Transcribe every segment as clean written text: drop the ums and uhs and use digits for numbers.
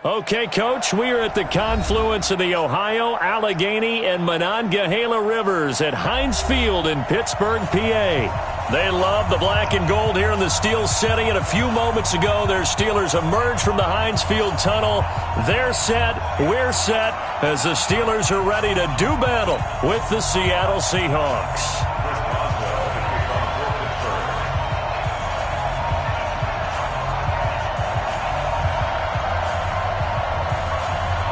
Okay, Coach, we are at the confluence of the Ohio, Allegheny, and Monongahela Rivers at Heinz Field in Pittsburgh, PA. They love the black and gold here in the Steel City, and a few moments ago, their Steelers emerged from the Heinz Field tunnel. They're set, we're set, as the Steelers are ready to do battle with the Seattle Seahawks.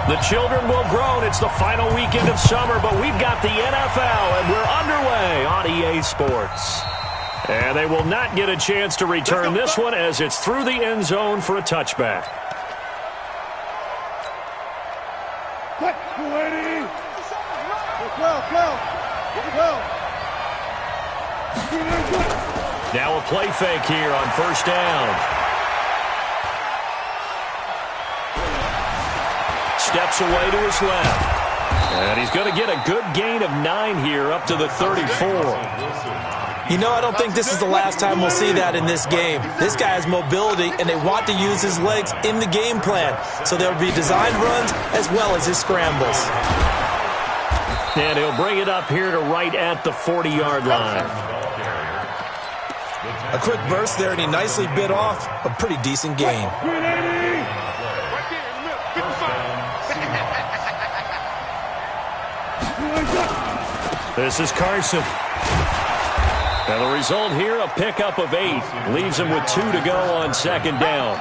The children will groan. It's the final weekend of summer, but we've got the NFL, and we're underway on EA Sports. And they will not get a chance to return this one as it's through the end zone for a touchback. Now a play fake here on first down. Steps away to his left. And he's going to get a good gain of 9 here up to the 34. You know, I don't think this is the last time we'll see that in this game. This guy has mobility, and they want to use his legs in the game plan. So there will be designed runs as well as his scrambles. And he'll bring it up here to right at the 40-yard line. A quick burst there, and he nicely bit off a pretty decent gain. This is Carson. And the result here, a pickup of 8. Leaves him with 2 to go on second down.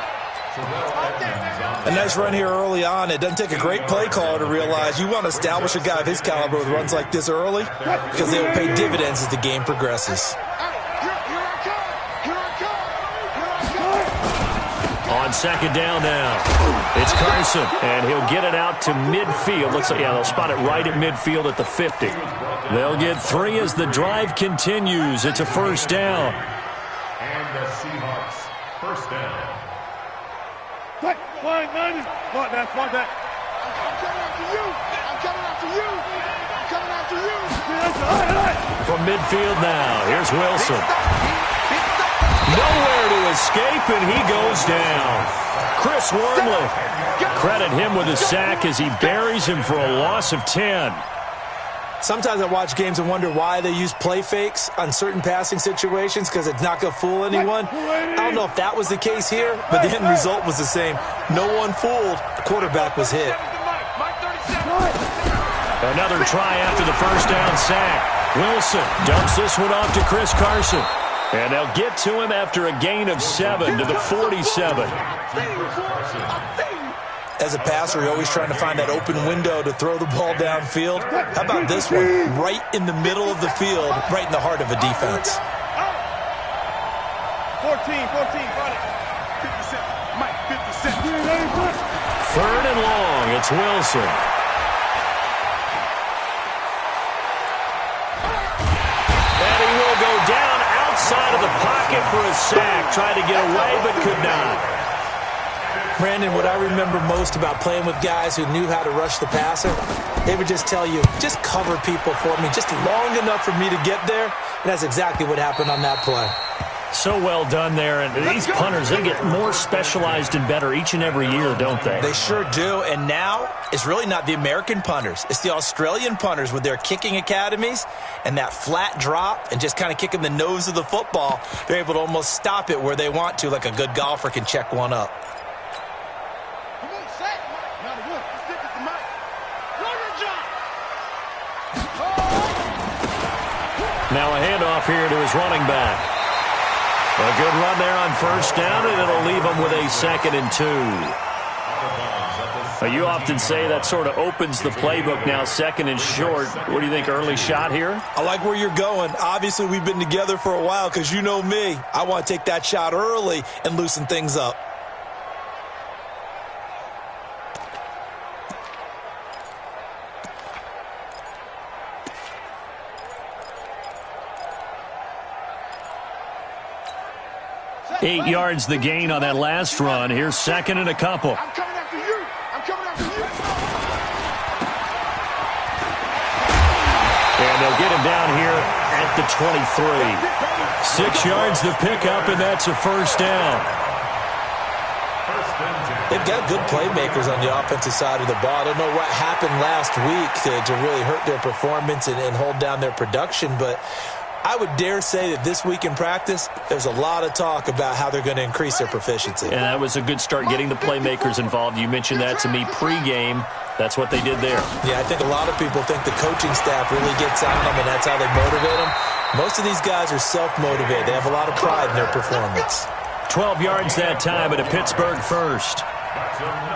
A nice run here early on. It doesn't take a great play caller to realize you want to establish a guy of his caliber with runs like this early because they will pay dividends as the game progresses. On second down now, it's Carson, and he'll get it out to midfield. Looks like, yeah, they'll spot it right at midfield at the 50. They'll get 3 as the drive continues. It's a first down. And the Seahawks, first down. Flying 90. Smart back. I'm coming after you. From midfield now, here's Wilson. Nowhere to escape, and he goes down. Chris Wormley. Credit him with a sack as he buries him for a loss of 10. Sometimes I watch games and wonder why they use play fakes on certain passing situations because it's not going to fool anyone. I don't know if that was the case here, but the end result was the same. No one fooled. The quarterback was hit. Another try after the first down sack. Wilson dumps this one off to Chris Carson. And they'll get to him after a gain of 7 to the 47. As a passer, you're always trying to find that open window to throw the ball downfield. How about this one? Right in the middle of the field, right in the heart of a defense. 14, 57. Mike, 57. Third and long, it's Wilson. And he will go down outside of the pocket for a sack. Tried to get away, but could not. Brandon, what I remember most about playing with guys who knew how to rush the passer, they would just tell you, just cover people for me, just long enough for me to get there. And that's exactly what happened on that play. So well done there. And these punters, they get more specialized and better each and every year, don't they? They sure do. And now it's really not the American punters. It's the Australian punters with their kicking academies and that flat drop and just kind of kicking the nose of the football. They're able to almost stop it where they want to, like a good golfer can check one up. Now a handoff here to his running back. A good run there on first down, and it'll leave him with a 2nd and 2. You often say that sort of opens the playbook now, 2nd and short. What do you think, early shot here? I like where you're going. Obviously, we've been together for a while because you know me. I want to take that shot early and loosen things up. Eight yards the gain on that last run. Here's 2nd and a couple. I'm coming after you. And they'll get him down here at the 23. 6 yards the pickup, and that's a first down. First and 10. They've got good playmakers on the offensive side of the ball. I don't know what happened last week to really hurt their performance and hold down their production, but I would dare say that this week in practice, there's a lot of talk about how they're going to increase their proficiency. Yeah, that was a good start getting the playmakers involved. You mentioned that to me pregame. That's what they did there. Yeah, I think a lot of people think the coaching staff really gets on them, and that's how they motivate them. Most of these guys are self-motivated. They have a lot of pride in their performance. 12 yards that time at a Pittsburgh first.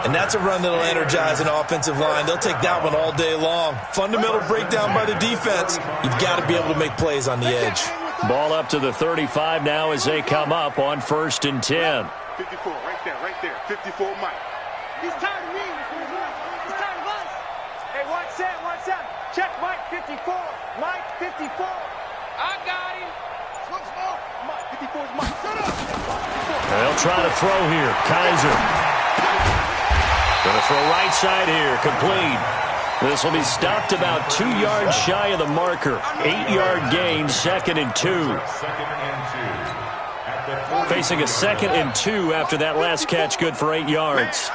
And that's a run that'll energize an offensive line. They'll take that one all day long. Fundamental breakdown by the defense. You've got to be able to make plays on the edge. Ball up to the 35 now as they come up on 1st and 10. 54, right there. 54, Mike. He's tired of me. He's tired of us. Hey, one set. Check Mike 54. Mike 54. I got him. Switch smoke. Mike 54 is Mike. Shut up. They'll try to throw here. Kaiser. Going to throw right side here. Complete. This will be stopped about 2 yards shy of the marker. 8-yard gain, 2nd and 2. Facing a 2nd and 2 after that last catch, good for 8 yards.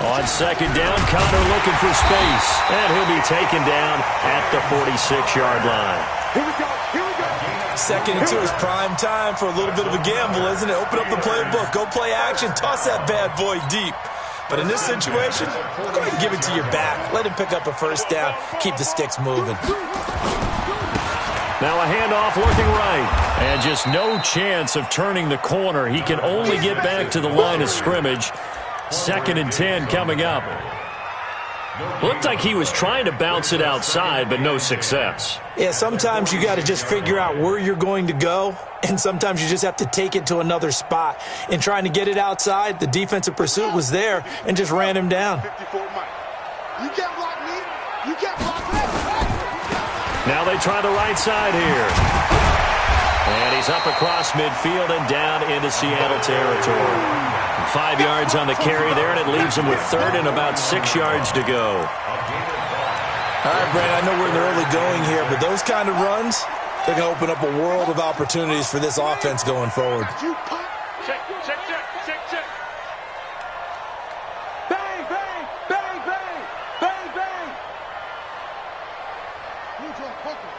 On 2nd down, Connor looking for space. And he'll be taken down at the 46-yard line. Here we go. 2nd and 2 is prime time for a little bit of a gamble, isn't it? Open up the playbook. Go play action. Toss that bad boy deep. But in this situation, go ahead and give it to your back. Let him pick up a first down. Keep the sticks moving. Now a handoff looking right. And just no chance of turning the corner. He can only get back to the line of scrimmage. 2nd and 10 coming up. Looked like he was trying to bounce it outside, but no success. Yeah, sometimes you got to just figure out where you're going to go, and sometimes you just have to take it to another spot. In trying to get it outside, the defensive pursuit was there and just ran him down. 54, Mike. You can't block me. You can't block me. Now they try the right side here. And he's up across midfield and down into Seattle territory. 5 yards on the carry there, and it leaves him with 3rd and about 6 yards to go. All right, Brandon, I know we're in the early going here, but those kind of runs, they're going to open up a world of opportunities for this offense going forward. Check. Bang, bang, bang, bang, bang, bang. Who's your poker?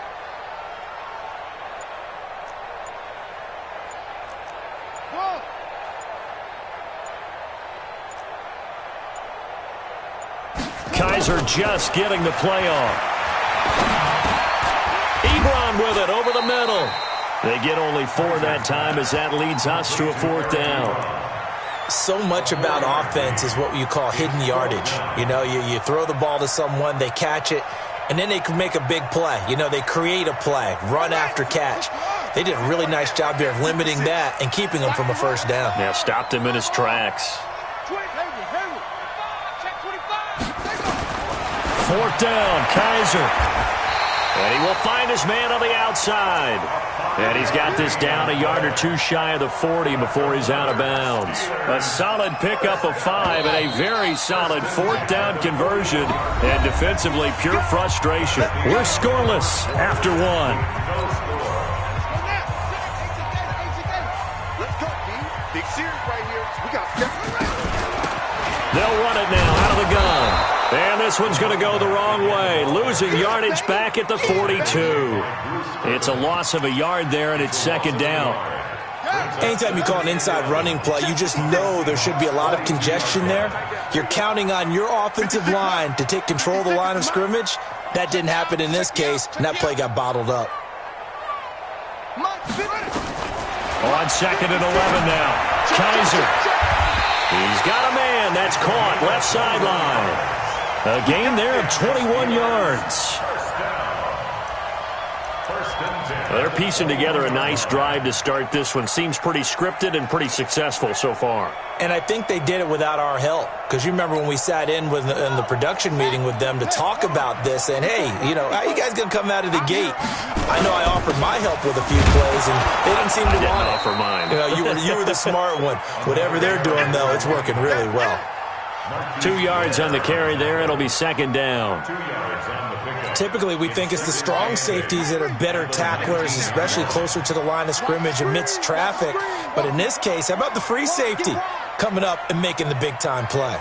Whoa. Kaiser just getting the play on. Ebron with it over the middle. They get only 4 that time as that leads us to a 4th down. So much about offense is what you call hidden yardage. You know, you throw the ball to someone, they catch it, and then they can make a big play. You know, they create a play, run after catch. They did a really nice job here of limiting that and keeping him from a first down. Yeah, stopped him in his tracks. 4th down, Kaiser. And he will find his man on the outside. And he's got this down a yard or 2 shy of the 40 before he's out of bounds. A solid pickup of 5 and a very solid 4th down conversion. And defensively, pure frustration. We're scoreless after 1. Let's go, B. Big series right here. We got to They'll run it now out of the gun. And this one's going to go the wrong way. Losing yardage back at the 42. It's a loss of a yard there, and it's 2nd down. Anytime you call an inside running play, you just know there should be a lot of congestion there. You're counting on your offensive line to take control of the line of scrimmage. That didn't happen in this case, and that play got bottled up. On 2nd and 11 now. Kaiser. He's got a man. That's caught left sideline. A gain there of 21 yards. They're piecing together a nice drive to start this one. Seems pretty scripted and pretty successful so far. And I think they did it without our help. Because you remember when we sat in the production meeting with them to talk about this, and hey, you know, how you guys going to come out of the gate? I know I offered my help with a few plays, and they didn't seem to want it. Offer mine. You know, you were the smart one. Whatever they're doing, though, it's working really well. 2 yards on the carry there. It'll be 2nd down. Typically, we think it's the strong safeties that are better tacklers, especially closer to the line of scrimmage amidst traffic. But in this case, how about the free safety? coming up and making the big-time play.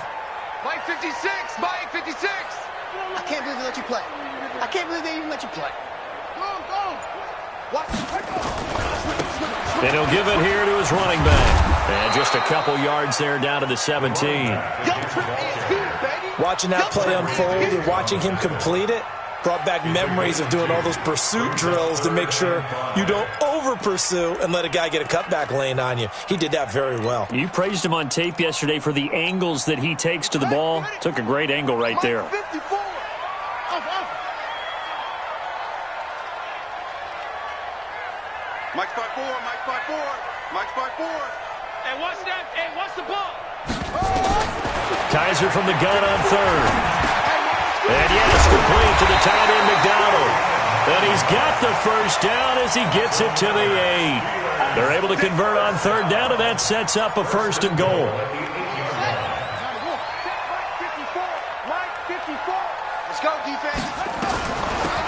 Mike 56, Mike 56. I can't believe they let you play. I can't believe they even let you play. Go. What? And he'll give it here to his running back. And just a couple yards there down to the 17. Watching that play unfold and watching him complete it brought back memories of doing all those pursuit drills to make sure you don't over-pursue and let a guy get a cutback lane on you. He did that very well. You praised him on tape yesterday for the angles that he takes to the ball. Took a great angle right there. Mike's by four. Hey, watch that. Hey, watch the ball. Kaiser from the gun on third. And yes, complete to the tight end, McDonald. And he's got the first down as he gets it to the 8. They're able to convert on third down, and that sets up a first and goal. Mike 54. Let's go, defense.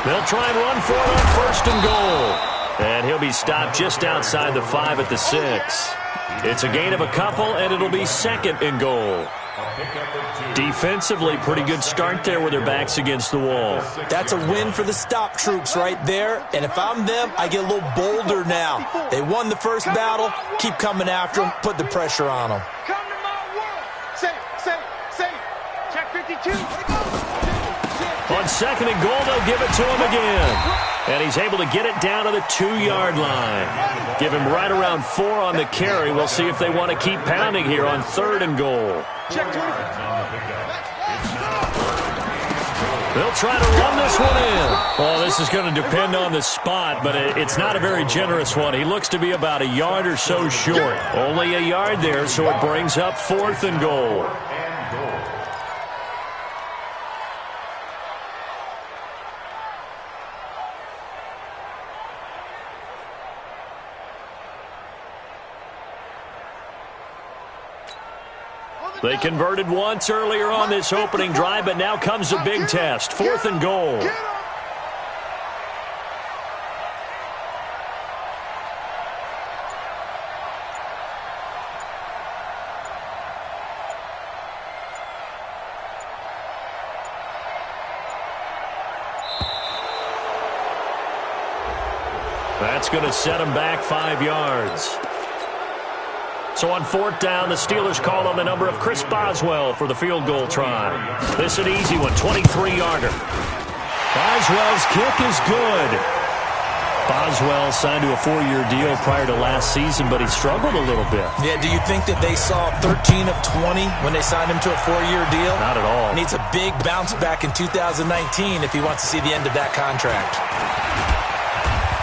They'll try and run for it on first and goal. And he'll be stopped just outside the 5 at the 6. It's a gain of a couple, and it'll be second and goal. Defensively, pretty good start there with their backs against the wall. That's a win for the stop troops right there. And if I'm them, I get a little bolder now. They won the first battle. Keep coming after them. Put the pressure on them. Come to my world. Say. Check 52. On second and goal, they'll give it to him again. And he's able to get it down to the 2-yard line. Give him right around 4 on the carry. We'll see if they want to keep pounding here on third and goal. Check 20. They'll try to run this one in. Well, this is going to depend on the spot, but it's not a very generous one. He looks to be about a yard or so short. Only a yard there, so it brings up fourth and goal. They converted once earlier on this opening drive, but now comes a big test. Fourth and goal. That's going to set him back 5 yards. So on fourth down, the Steelers call on the number of Chris Boswell for the field goal try. This an easy one, 23-yarder. Boswell's kick is good. Boswell signed to a 4-year deal prior to last season, but he struggled a little bit. Yeah, do you think that they saw 13 of 20 when they signed him to a 4-year deal? Not at all. Needs a big bounce back in 2019 if he wants to see the end of that contract.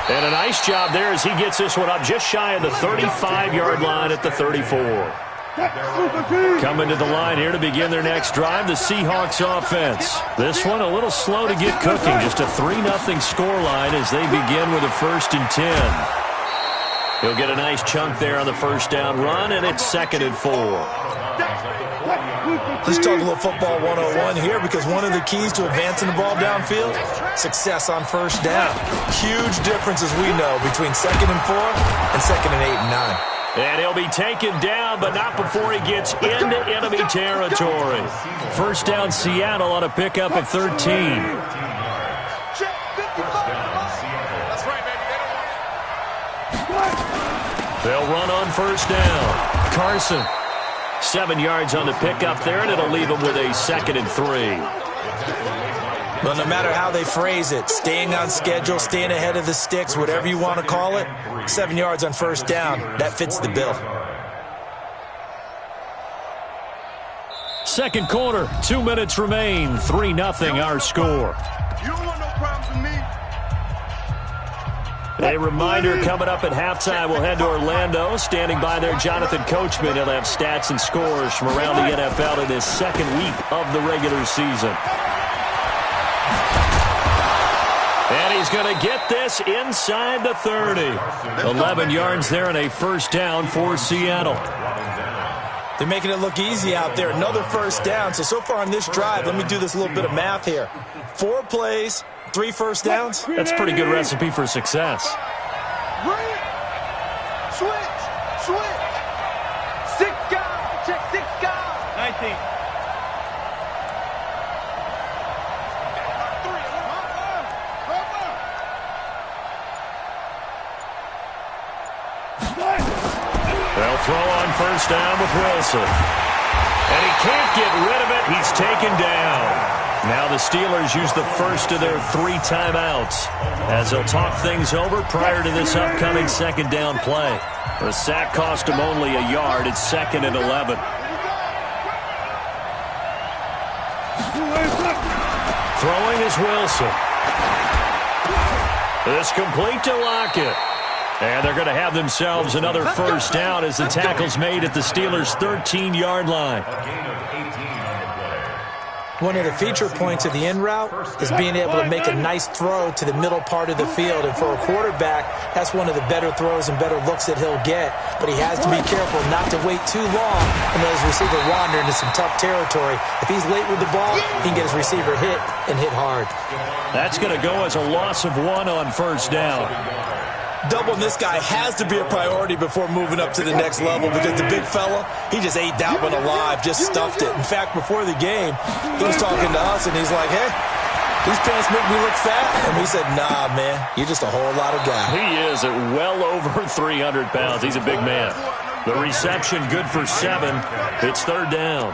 And a nice job there as he gets this one up just shy of the 35-yard line at the 34. Coming to the line here to begin their next drive, the Seahawks offense. This one a little slow to get cooking. Just a 3-0 scoreline as they begin with a 1st and 10. He'll get a nice chunk there on the first down run, and it's 2nd and 4. Let's talk a little football 101 here, because one of the keys to advancing the ball downfield, success on first down. Huge difference, as we know, between 2nd and 4 and 2nd and 8 and 9. And he'll be taken down, but not before he gets into enemy territory. First down, Seattle on a pickup at 13. They'll run on first down. Carson. 7 yards on the pickup there, and it'll leave him with a 2nd and 3. Well, no matter how they phrase it, staying on schedule, staying ahead of the sticks, whatever you want to call it, 7 yards on first down, that fits the bill. Second quarter, 2 minutes remain, 3-0 our score. You don't want no problems with me. A reminder, coming up at halftime, we'll head to Orlando. Standing by there, Jonathan Coachman. He'll have stats and scores from around the NFL in his second week of the regular season. And he's going to get this inside the 30. 11 yards there and a first down for Seattle. They're making it look easy out there. Another first down. So far on this drive, let me do this little bit of math here. 4 plays. 3 first downs? That's a pretty good recipe for success. Switch. 6 guys. Check first down with Wilson. And he can't get rid of it. He's taken down. Now the Steelers use the first of their 3 timeouts as they'll talk things over prior to this upcoming second down play. The sack cost him only a yard. It's 2nd and 11. Throwing is Wilson. This complete to Lockett. And they're going to have themselves another first down as the tackle's made at the Steelers' 13-yard line. One of the feature points of the in route is being able to make a nice throw to the middle part of the field. And for a quarterback, that's one of the better throws and better looks that he'll get. But he has to be careful not to wait too long and let his receiver wander into some tough territory. If he's late with the ball, he can get his receiver hit and hit hard. That's going to go as a loss of 1 on first down. Doubling this guy has to be a priority before moving up to the next level because the big fella, he just ate that one alive, just stuffed it. In fact, before the game, he was talking to us, and he's like, hey, these pants make me look fat. And we said, nah, man, you're just a whole lot of guy. He is at well over 300 pounds. He's a big man. The reception good for 7. It's 3rd down.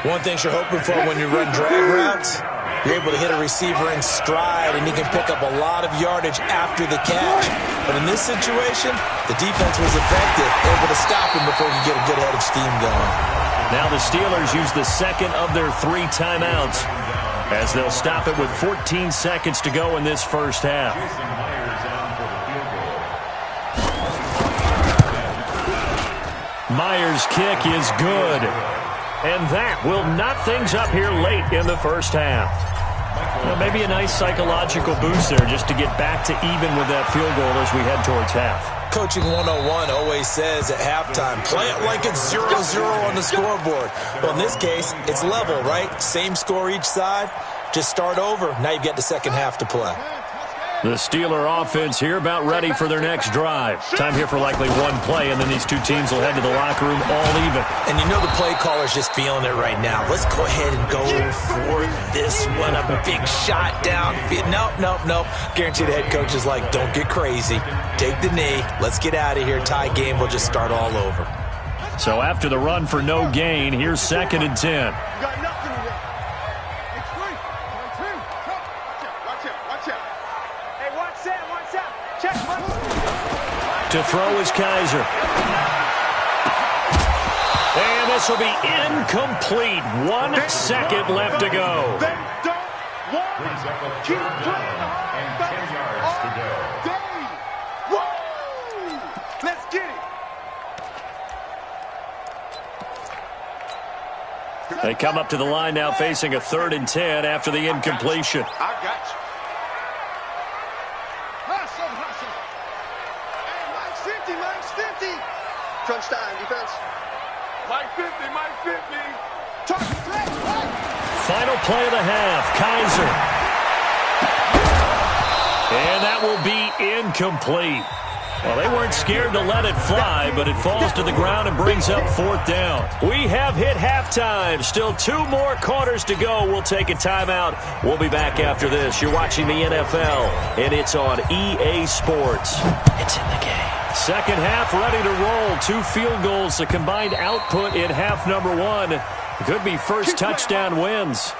One thing you're hoping for when you run drag routes, you're able to hit a receiver in stride, and he can pick up a lot of yardage after the catch. But in this situation, the defense was effective, able to stop him before he could get a good head of steam going. Now the Steelers use the second of their 3 timeouts as they'll stop it with 14 seconds to go in this first half. Myers' kick is good. And that will knot things up here late in the first half. Well, maybe a nice psychological boost there just to get back to even with that field goal as we head towards half. Coaching 101 always says at halftime, play it like it's 0-0 on the scoreboard. Well, in this case, it's level, right? Same score each side. Just start over. Now you get the second half to play. The Steeler offense here about ready for their next drive. Time here for likely one play, and then these two teams will head to the locker room all even. And you know the play caller's just feeling it right now. Let's go ahead and go for this one. A big shot down. Nope. Guarantee the head coach is like, don't get crazy. Take the knee. Let's get out of here. Tie game. We'll just start all over. So after the run for no gain, here's 2nd and 10. To throw is Kaiser. And this will be incomplete. 1 second left to go. They don't want to keep playing and 10 yards to go. Woo! Let's get it. They come up to the line now facing a 3rd and 10 after the incompletion. I got you. Crunch time, defense. Mike 50. Final play of the half, Kaiser. And that will be incomplete. Well, they weren't scared to let it fly, but it falls to the ground and brings up 4th down. We have hit halftime. Still 2 more quarters to go. We'll take a timeout. We'll be back after this. You're watching the NFL, and it's on EA Sports. It's in the game. Second half ready to roll. 2 field goals, the combined output in half number 1. Could be first touchdown wins.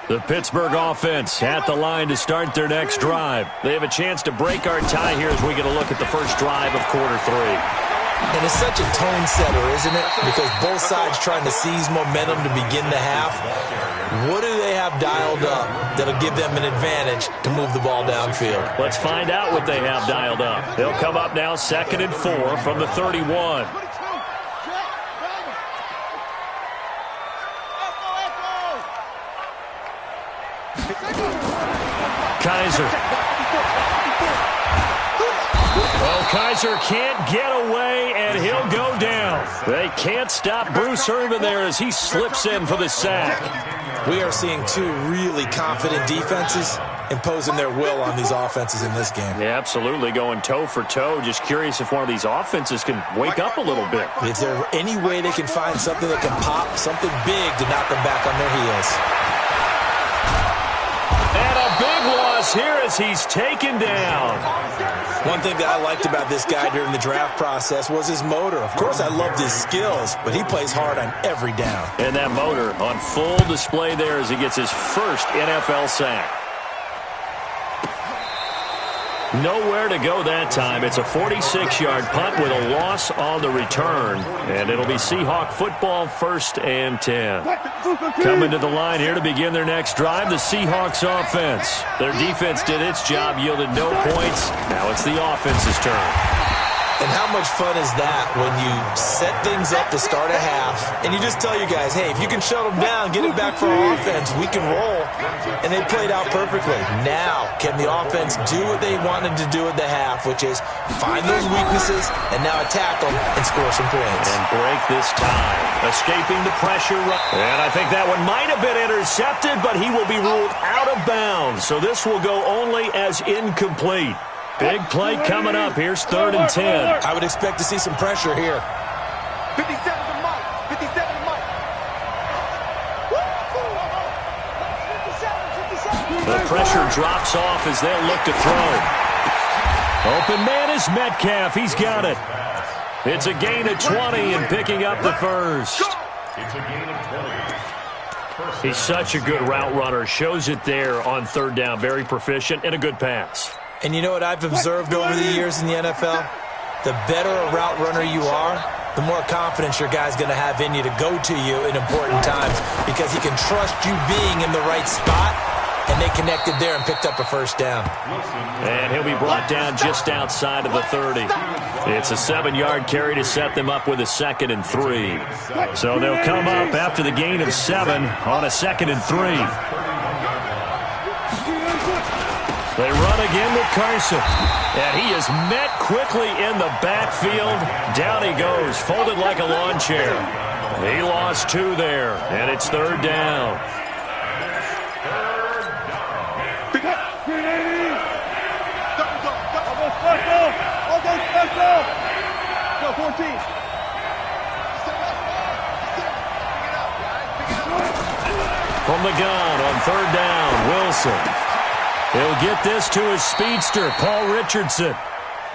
The Pittsburgh offense at the line to start their next drive. They have a chance to break our tie here as we get a look at the first drive of quarter 3. And it's such a tone setter, isn't it? Because both sides trying to seize momentum to begin the half. What do they have dialed up that'll give them an advantage to move the ball downfield? Let's find out what they have dialed up. They'll come up now 2nd and 4 from the 31. Kaiser. Well, Kaiser can't get away, and he'll go down. They can't stop Bruce Irvin there as he slips in for the sack. We are seeing 2 really confident defenses imposing their will on these offenses in this game. Yeah, absolutely, going toe for toe. Just curious if one of these offenses can wake up a little bit. Is there any way they can find something that can pop, something big to knock them back on their heels? And a big loss here as he's taken down. One thing that I liked about this guy during the draft process was his motor. Of course, I loved his skills, but he plays hard on every down. And that motor on full display there as he gets his first NFL sack. Nowhere to go that time. It's a 46-yard punt with a loss on the return. And it'll be Seahawk football, 1st and 10. Coming to the line here to begin their next drive, the Seahawks offense. Their defense did its job, yielded no points. Now it's the offense's turn. And how much fun is that when you set things up to start a half, and you just tell your guys, hey, if you can shut them down, get it back for our offense, we can roll. And they played out perfectly. Now, can the offense do what they wanted to do at the half, which is find those weaknesses and now attack them and score some points. And break this tie. Escaping the pressure. And I think that one might have been intercepted, but he will be ruled out of bounds. So this will go only as incomplete. Big play coming up. Here's 3rd and 10. I would expect to see some pressure here. 57 to Mike. 57 to Mike. The pressure drops off as they'll look to throw. Open man is Metcalf. He's got it. It's a gain of 20 and picking up the first. It's a gain of 20. He's such a good route runner. Shows it there on 3rd down. Very proficient and a good pass. And you know what I've observed over the years in the NFL? The better a route runner you are, the more confidence your guy's going to have in you to go to you in important times because he can trust you being in the right spot, and they connected there and picked up a 1st down. And he'll be brought down just outside of the 30. It's a 7-yard carry to set them up with a 2nd and 3. So they'll come up after the gain of 7 on a 2nd and 3. They run again with Carson. And he is met quickly in the backfield. Down he goes, folded like a lawn chair. He lost 2 there, and it's 3rd down. Go, 14. From the gun on 3rd down, Wilson. He'll get this to his speedster, Paul Richardson.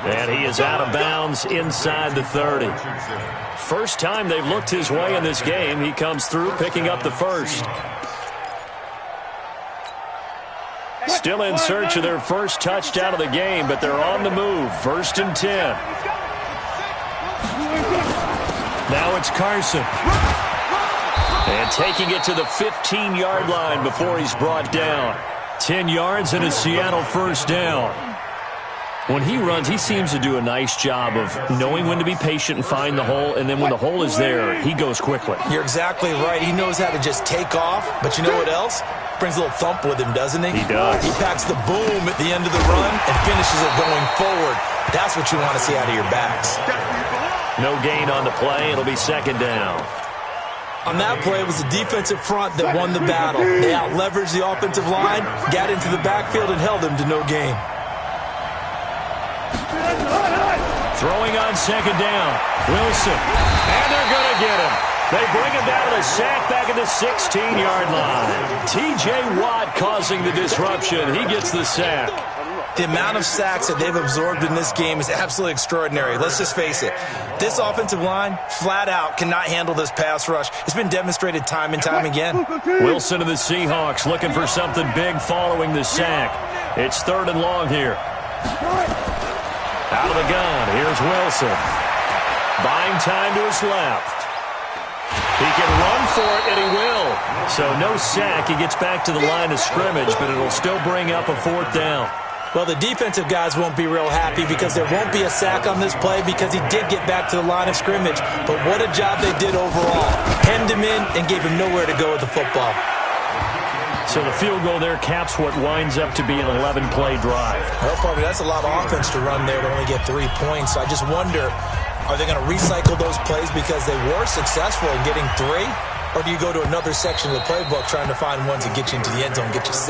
And he is out of bounds inside the 30. First time they've looked his way in this game. He comes through picking up the first. Still in search of their first touchdown of the game, but they're on the move. 1st and 10. Now it's Carson. And taking it to the 15-yard line before he's brought down. 10 yards and a Seattle 1st down. When he runs, he seems to do a nice job of knowing when to be patient and find the hole, and then when the hole is there, he goes quickly. You're exactly right. He knows how to just take off, but you know what else? Brings a little thump with him, doesn't he? He does. He packs the boom at the end of the run and finishes it going forward. That's what you want to see out of your backs. No gain on the play. It'll be 2nd down. On that play, it was the defensive front that won the battle. They out-leveraged the offensive line, got into the backfield, and held them to no gain. Throwing on 2nd down. Wilson. And they're going to get him. They bring him down to the sack back at the 16-yard line. T.J. Watt causing the disruption. He gets the sack. The amount of sacks that they've absorbed in this game is absolutely extraordinary. Let's just face it. This offensive line, flat out, cannot handle this pass rush. It's been demonstrated time and time again. Wilson of the Seahawks looking for something big following the sack. It's 3rd and long here. Out of the gun, here's Wilson. Buying time to his left. He can run for it, and he will. So no sack. He gets back to the line of scrimmage, but it'll still bring up a 4th down. Well, the defensive guys won't be real happy because there won't be a sack on this play because he did get back to the line of scrimmage. But what a job they did overall. Hemmed him in and gave him nowhere to go with the football. So the field goal there caps what winds up to be an 11-play drive. Well, Parker, that's a lot of offense to run there to only get 3 points. So I just wonder, are they going to recycle those plays because they were successful in getting 3? Or do you go to another section of the playbook trying to find ones that get you into the end zone and get you 6?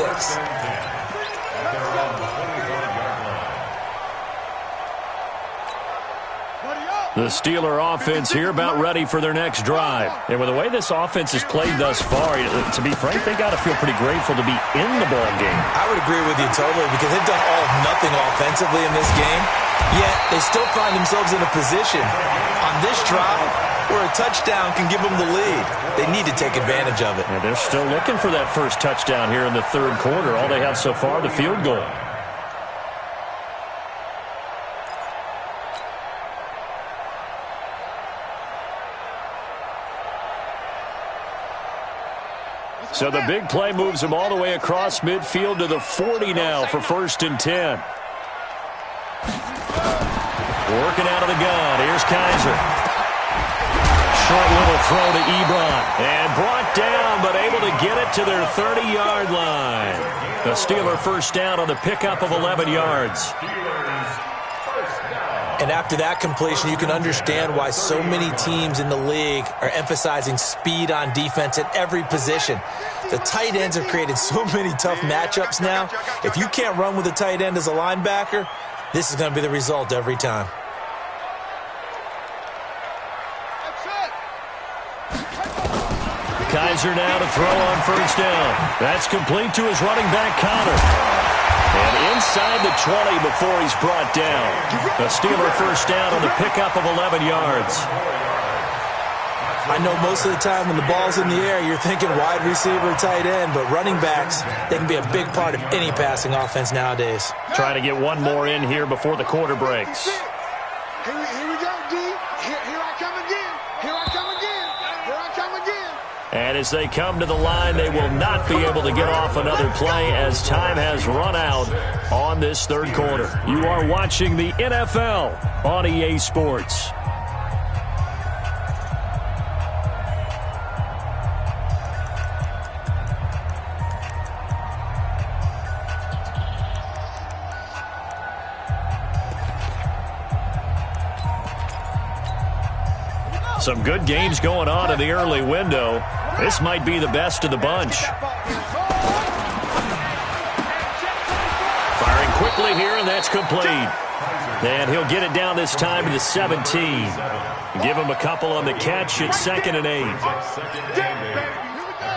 The Steeler offense here about ready for their next drive. And with the way this offense has played thus far, to be frank, they got to feel pretty grateful to be in the ball game. I would agree with you totally because they've done all of nothing offensively in this game, yet they still find themselves in a position on this drive where a touchdown can give them the lead. They need to take advantage of it. And they're still looking for that first touchdown here in the third quarter. All they have so far, the field goal. So the big play moves him all the way across midfield to the 40 now for 1st and 10. Working out of the gun. Here's Kaiser. Short little throw to Ebron. And brought down, but able to get it to their 30-yard line. The Steeler first down on the pickup of 11 yards. And after that completion, you can understand why so many teams in the league are emphasizing speed on defense at every position. The tight ends have created so many tough matchups now. If you can't run with a tight end as a linebacker, this is going to be the result every time. Kaiser now to throw on first down. That's complete to his running back, Connor. And inside the 20 before he's brought down. The Steeler first down on the pickup of 11 yards. I know most of the time when the ball's in the air, you're thinking wide receiver, tight end, but running backs, they can be a big part of any passing offense nowadays. Trying to get one more in here before the quarter breaks. Here we go, D. Here I come again. Here I come again. Here I come again. And as they come to the line, they will not be able to get off another play as time has run out on this third quarter. You are watching the NFL on EA Sports. Some good games going on in the early window. This might be the best of the bunch. Firing quickly here, and that's complete. And he'll get it down this time to the 17. Give him a couple on the catch at 2nd and 8.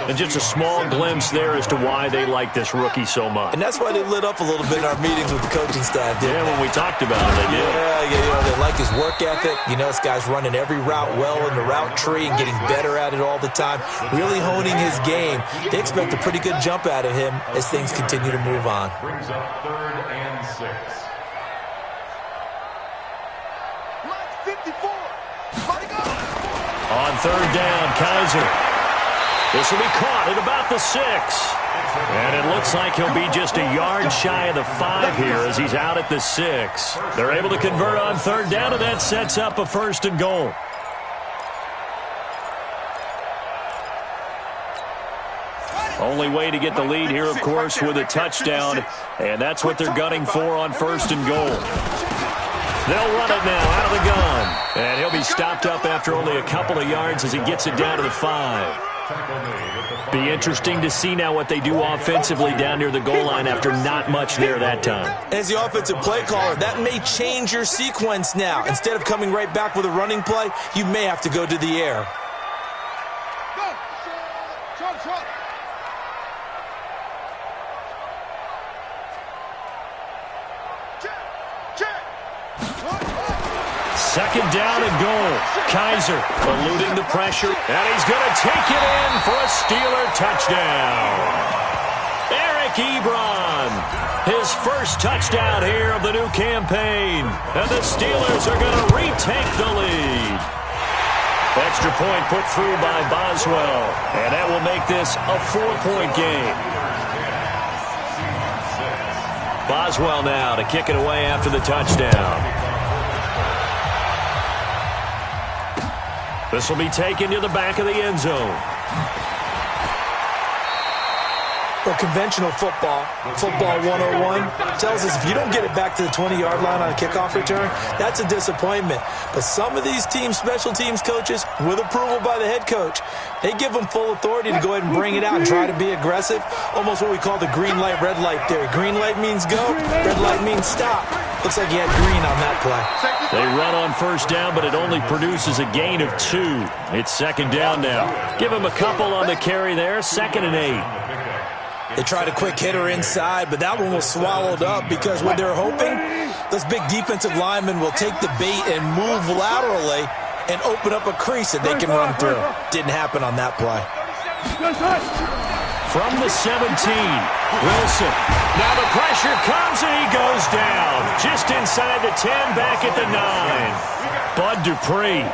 And just a small glimpse there as to why they like this rookie so much. And that's why they lit up a little bit in our meetings with the coaching staff, didn't they? When we talked about it, they did. Yeah, they like his work ethic. You know, this guy's running every route well in the route tree and getting better at it all the time, really honing his game. They expect a pretty good jump out of him as things continue to move on. Brings up 3rd and 6. Mike 54. On 3rd down, Kaiser. This will be caught at about the 6. And it looks like he'll be just a yard shy of the 5 here as he's out at the 6. They're able to convert on 3rd down, and that sets up a 1st and goal. Only way to get the lead here, of course, with a touchdown. And that's what they're gunning for on 1st and goal. They'll run it now out of the gun. And he'll be stopped up after only a couple of yards as he gets it down to the 5. Be interesting to see now what they do offensively down near the goal line after not much there that time. As the offensive play caller, that may change your sequence now. Instead of coming right back with a running play, you may have to go to the air. Second down and goal. Kaiser eluding the pressure, and he's going to take it in for a Steeler touchdown. Eric Ebron, his first touchdown here of the new campaign, and the Steelers are going to retake the lead. Extra point put through by Boswell, and that will make this a 4-point game. Boswell now to kick it away after the touchdown. This will be taken to the back of the end zone. Well, conventional football 101, tells us if you don't get it back to the 20-yard line on a kickoff return, that's a disappointment. But some of these teams, special teams coaches, with approval by the head coach, they give them full authority to go ahead and bring it out and try to be aggressive. Almost what we call the green light, red light theory. Green light means go, red light means stop. Looks like he had green on that play. They run on first down, but it only produces a gain of 2. It's second down now. Give him a couple on the carry there, 2nd and 8. They tried a quick hitter inside, but that one was swallowed up because what they're hoping, those big defensive linemen will take the bait and move laterally and open up a crease that they can run through. Didn't happen on that play. From the 17, Wilson. Now the pressure comes and he goes down. Just inside the 10, back at the 9. Bud Dupree.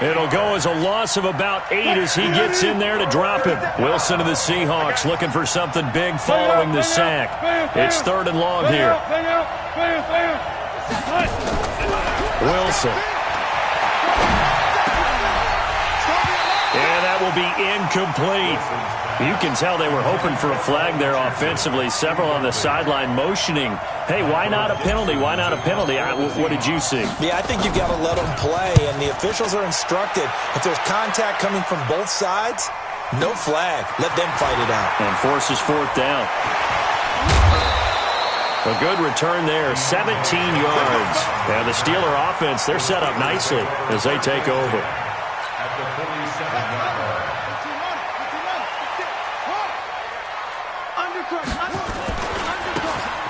It'll go as a loss of about 8 as he gets in there to drop him. Wilson of the Seahawks looking for something big following the sack. It's 3rd and long here. Wilson. And that will be incomplete. You can tell they were hoping for a flag there offensively. Several on the sideline motioning, hey, why not a penalty? Why not a penalty? What did you see? Yeah, I think you've got to let them play, and the officials are instructed. If there's contact coming from both sides, no flag. Let them fight it out. And forces 4th down. A good return there, 17 yards. And the Steeler offense, they're set up nicely as they take over. At the 47-yard line.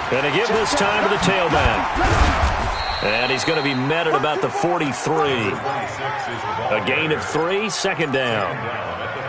And to give this time to the tailback. And he's going to be met at about the 43. A gain of 3, 2nd down.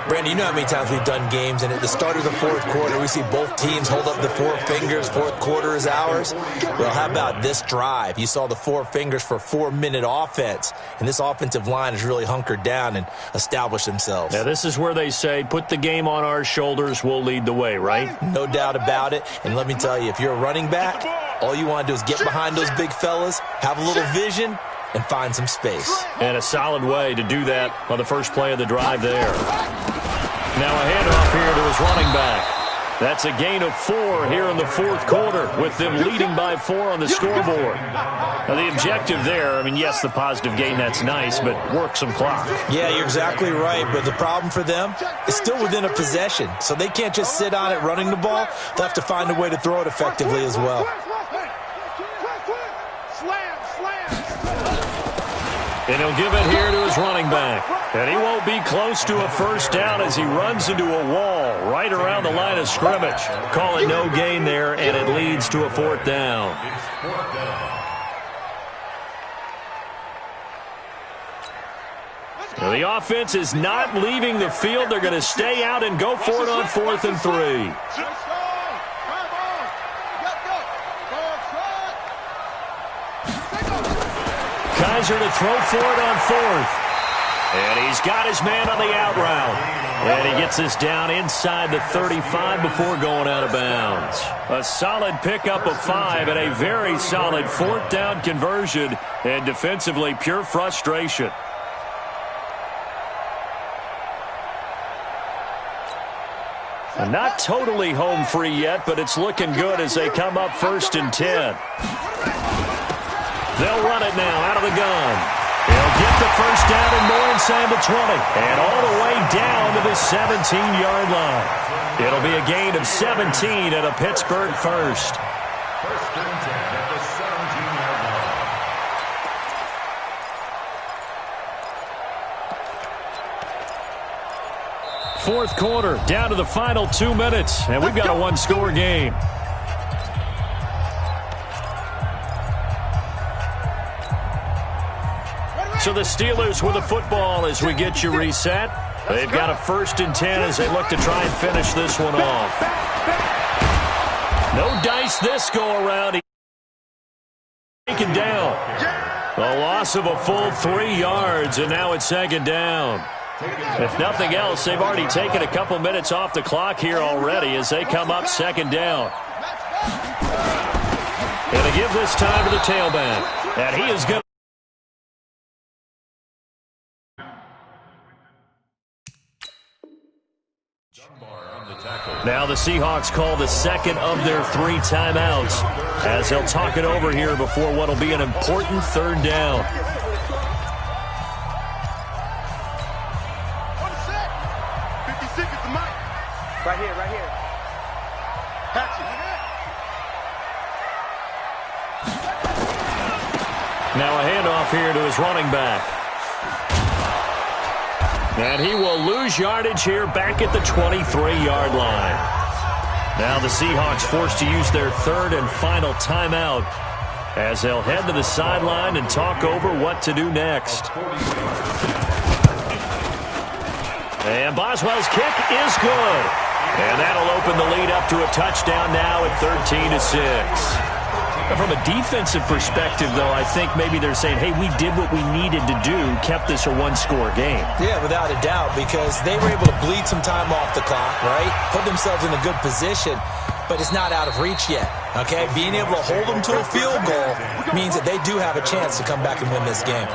Brandon, you know how many times we've done games, and at the start of the 4th quarter, we see both teams hold up the 4 fingers. 4th quarter is ours. Well, how about this drive? You saw the 4 fingers for 4-minute offense, and this offensive line has really hunkered down and established themselves. Now, this is where they say, put the game on our shoulders, we'll lead the way, right? No doubt about it. And let me tell you, if you're a running back, all you want to do is get behind those big fellas, have a little vision, and find some space. And a solid way to do that on the first play of the drive there. Now a handoff here to his running back. That's a gain of 4 here in the 4th quarter with them leading by 4 on the scoreboard. Now the objective there, I mean, yes, the positive gain, that's nice, but work some clock. Yeah, you're exactly right, but the problem for them is still within a possession, so they can't just sit on it running the ball. They'll have to find a way to throw it effectively as well. And he'll give it here to his running back. And he won't be close to a first down as he runs into a wall right around the line of scrimmage. Call it no gain there, and it leads to a 4th down. Now the offense is not leaving the field. They're going to stay out and go for it on 4th and 3. Kaiser to throw for it on 4th. And he's got his man on the out route. And he gets this down inside the 35 before going out of bounds. A solid pickup of 5 and a very solid 4th down conversion. And defensively, pure frustration. And not totally home free yet, but it's looking good as they come up 1st and 10. They'll run it now out of the gun. They'll get the first down and more inside the 20. And all the way down to the 17-yard line. It'll be a gain of 17 at a Pittsburgh first. 1st and 10 at the 17-yard line. 4th quarter, down to the final 2 minutes. And we've got a 1-score game. So the Steelers with the football as we get you reset. They've got a 1st and 10 as they look to try and finish this one off. No dice this go around. Taken down. A loss of a full 3 yards, and now it's 2nd down. If nothing else, they've already taken a couple minutes off the clock here already as they come up 2nd down. And they give this time to the tailback. And he is going to. Now the Seahawks call the 2nd of their 3 timeouts as they'll talk it over here before what will be an important 3rd down. Right here, right here. Now a handoff here to his running back. And he will lose yardage here back at the 23-yard line. Now the Seahawks forced to use their third and final timeout as they'll head to the sideline and talk over what to do next. And Boswell's kick is good. And that'll open the lead up to a touchdown now at 13-6. From a defensive perspective, though, I think maybe they're saying, hey, we did what we needed to do, kept this a one-score game. Yeah, without a doubt, because they were able to bleed some time off the clock, right? Put themselves in a good position, but it's not out of reach yet, okay? Being able to hold them to a field goal means that they do have a chance to come back and win this game.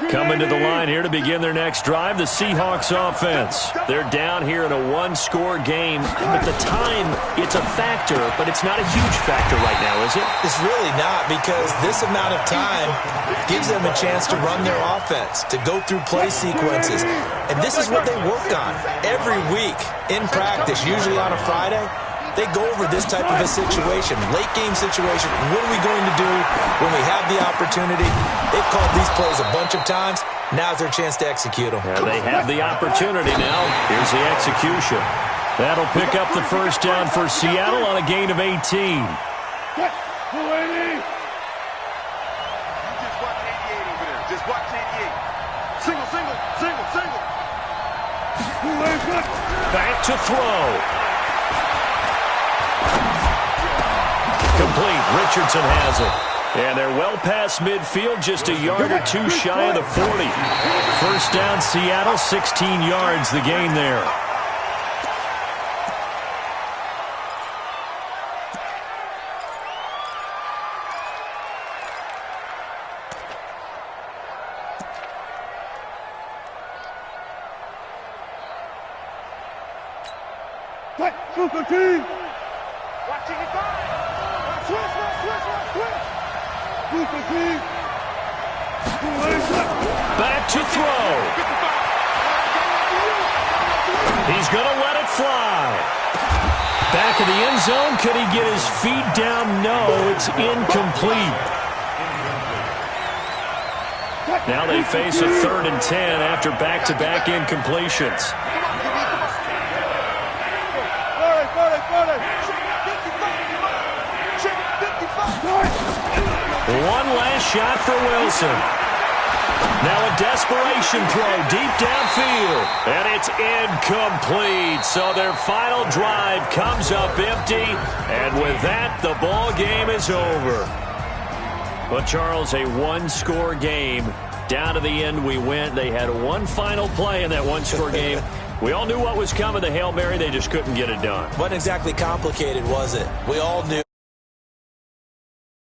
Coming to the line here to begin their next drive, the Seahawks offense. They're down here in a one-score game. At the time, it's a factor, but it's not a huge factor right now, is it? It's really not, because this amount of time gives them a chance to run their offense, to go through play sequences. And this is what they work on every week in practice, usually on a Friday. They go over this type of a situation, late game situation. What are we going to do when we have the opportunity? They've called these plays a bunch of times. Now's their chance to execute them. Yeah, they have the opportunity now. Here's the execution. That'll pick up the first down for Seattle on a gain of 18. You just watch 88 over there. Just watch 88. Single, single, single, single. Back to throw. Complete. Richardson has it. And they're well past midfield, just a yard or two shy of the 40. First down, Seattle, 16 yards, the gain there. Watching it go. Switch. Back to throw. He's going to let it fly. Back in the end zone. Could he get his feet down? No, it's incomplete. Now they face a 3rd and 10 after back-to-back incompletions. One last shot for Wilson. Now a desperation throw deep downfield. And it's incomplete. So their final drive comes up empty. And with that, the ball game is over. But, Charles, a one-score game. Down to the end we went. They had one final play in that one-score game. We all knew what was coming. The Hail Mary, they just couldn't get it done. Wasn't exactly complicated, was it? We all knew.